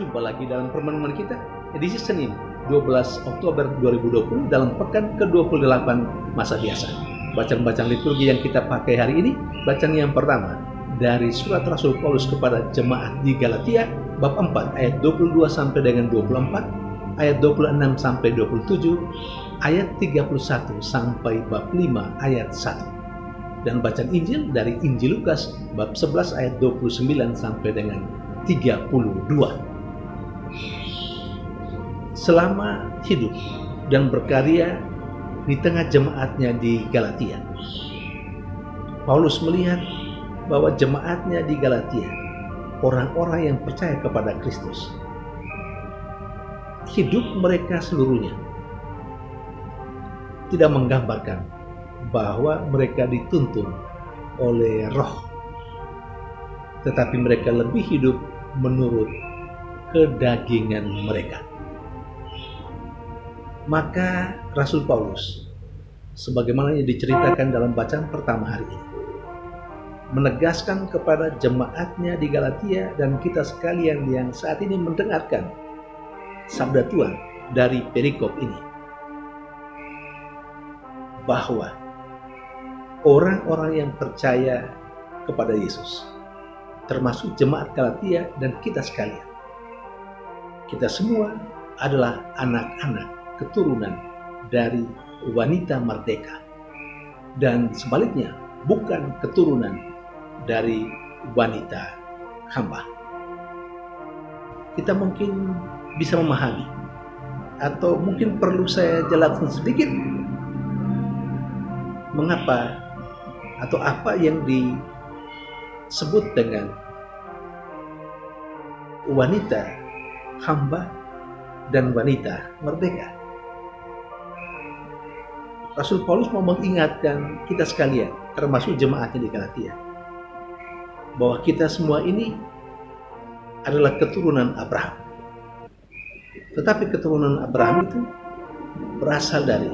Jumpa lagi dalam pertemuan kita edisi Senin 12 Oktober 2020 dalam pekan ke-28 masa biasa. Bacaan-bacaan liturgi yang kita pakai hari ini, bacaan yang pertama dari surat Rasul Paulus kepada jemaat di Galatia bab 4 ayat 22 sampai dengan 24, ayat 26 sampai 27, ayat 31 sampai bab 5 ayat 1. Dan bacaan Injil dari Injil Lukas bab 11 ayat 29 sampai dengan 32. Selama hidup dan berkarya di tengah jemaatnya di Galatia, Paulus melihat bahwa jemaatnya di Galatia, orang-orang yang percaya kepada Kristus, hidup mereka seluruhnya tidak menggambarkan bahwa mereka dituntun oleh roh, tetapi mereka lebih hidup menurut kedagingan mereka. Maka Rasul Paulus, sebagaimana yang diceritakan dalam bacaan pertama hari ini, menegaskan kepada jemaatnya di Galatia dan kita sekalian yang saat ini mendengarkan sabda Tuhan dari perikop ini, bahwa orang-orang yang percaya kepada Yesus, termasuk jemaat Galatia dan kita sekalian, kita semua adalah anak-anak keturunan dari wanita merdeka, dan sebaliknya bukan keturunan dari wanita hamba. Kita mungkin bisa memahami, atau mungkin perlu saya jelaskan sedikit mengapa atau apa yang disebut dengan wanita hamba dan wanita merdeka. Rasul Paulus mau mengingatkan kita sekalian, termasuk jemaatnya di Galatia, bahwa kita semua ini adalah keturunan Abraham. Tetapi keturunan Abraham itu berasal dari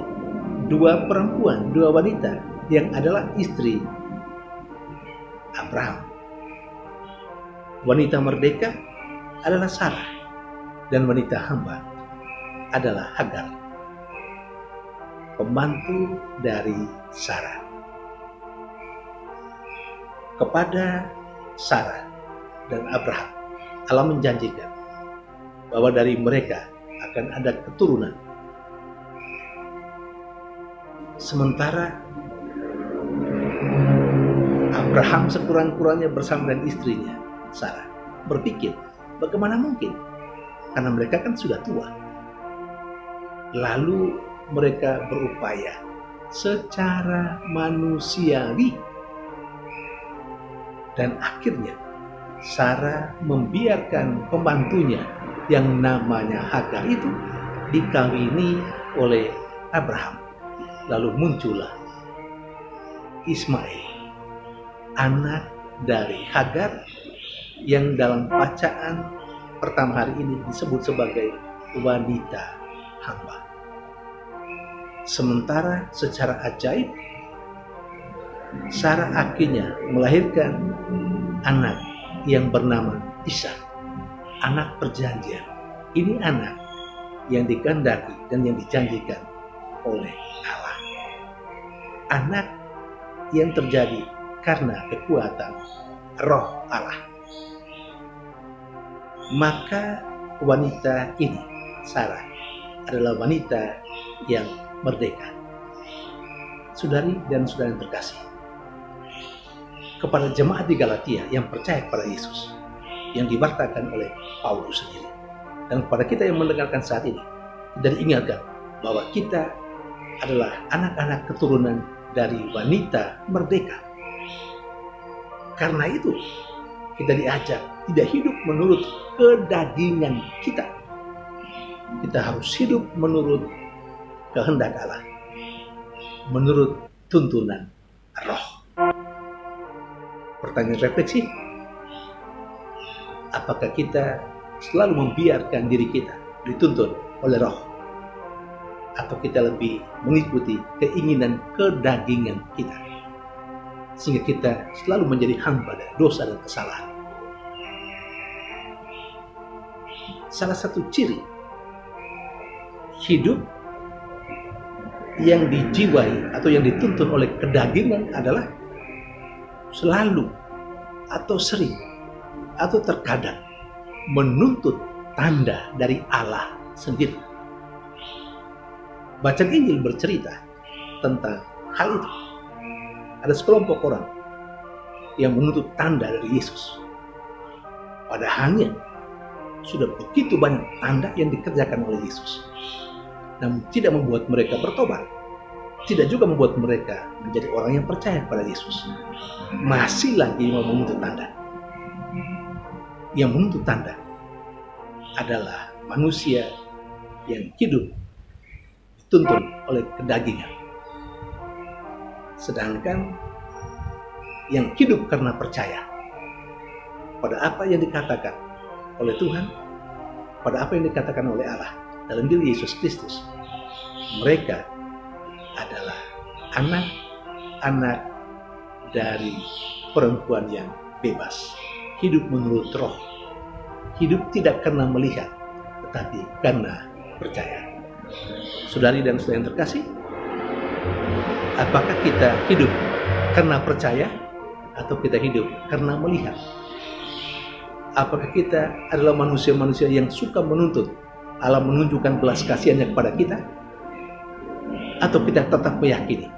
dua perempuan, dua wanita yang adalah istri Abraham. Wanita merdeka adalah Sarah, dan wanita hamba adalah Hagar, pembantu dari Sarah. Kepada Sarah dan Abraham, Allah menjanjikan bahwa dari mereka akan ada keturunan. Sementara Abraham sekurang-kurangnya bersama dengan istrinya Sarah berpikir, bagaimana mungkin? Karena mereka kan sudah tua. Lalu mereka berupaya secara manusiawi, dan akhirnya Sarah membiarkan pembantunya yang namanya Hagar itu dikawini oleh Abraham. Lalu muncullah Ismail, anak dari Hagar, yang dalam bacaan pertama hari ini disebut sebagai wanita hamba. Sementara secara ajaib Sarah akhirnya melahirkan anak yang bernama Ishak, anak perjanjian. Ini anak yang dikehendaki dan yang dijanjikan oleh Allah. Anak yang terjadi karena kekuatan roh Allah. Maka wanita ini, Sarah, adalah wanita yang merdeka. Saudari dan saudara yang terkasih, kepada jemaat di Galatia yang percaya kepada Yesus, yang diwartakan oleh Paulus sendiri, dan kepada kita yang mendengarkan saat ini, dan ingatkan bahwa kita adalah anak-anak keturunan dari wanita merdeka. Karena itu kita diajak tidak hidup menurut kedagingan kita. Kita harus hidup menurut kehendak Allah, menurut tuntunan roh. Pertanyaan refleksi, apakah kita selalu membiarkan diri kita dituntun oleh roh, atau kita lebih mengikuti keinginan kedagingan kita, sehingga kita selalu menjadi hamba dari dosa dan kesalahan? salah satu ciri hidup yang dijiwai atau yang dituntun oleh kedagingan adalah selalu atau sering atau terkadang menuntut tanda dari Allah sendiri. Bacaan Injil bercerita tentang hal itu. Ada sekelompok orang yang menuntut tanda dari Yesus. Padahalnya sudah begitu banyak tanda yang dikerjakan oleh Yesus, namun tidak membuat mereka bertobat, tidak juga membuat mereka menjadi orang yang percaya pada Yesus. Masih lagi mau menuntut tanda. Yang menuntut tanda adalah manusia yang hidup dituntun oleh kedagingan. Sedangkan yang hidup karena percaya pada apa yang dikatakan oleh Tuhan, pada apa yang dikatakan oleh Allah dalam diri Yesus Kristus, mereka adalah anak-anak dari perempuan yang bebas, hidup menurut roh, hidup tidak karena melihat, tetapi karena percaya. Saudari dan saudara yang terkasih, apakah kita hidup karena percaya atau kita hidup karena melihat? Apakah kita adalah manusia-manusia yang suka menuntut Allah menunjukkan belas kasihannya kepada kita, atau kita tetap meyakini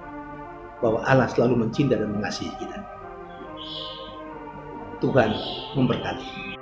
bahwa Allah selalu mencinta dan mengasihi kita? Tuhan memberkati.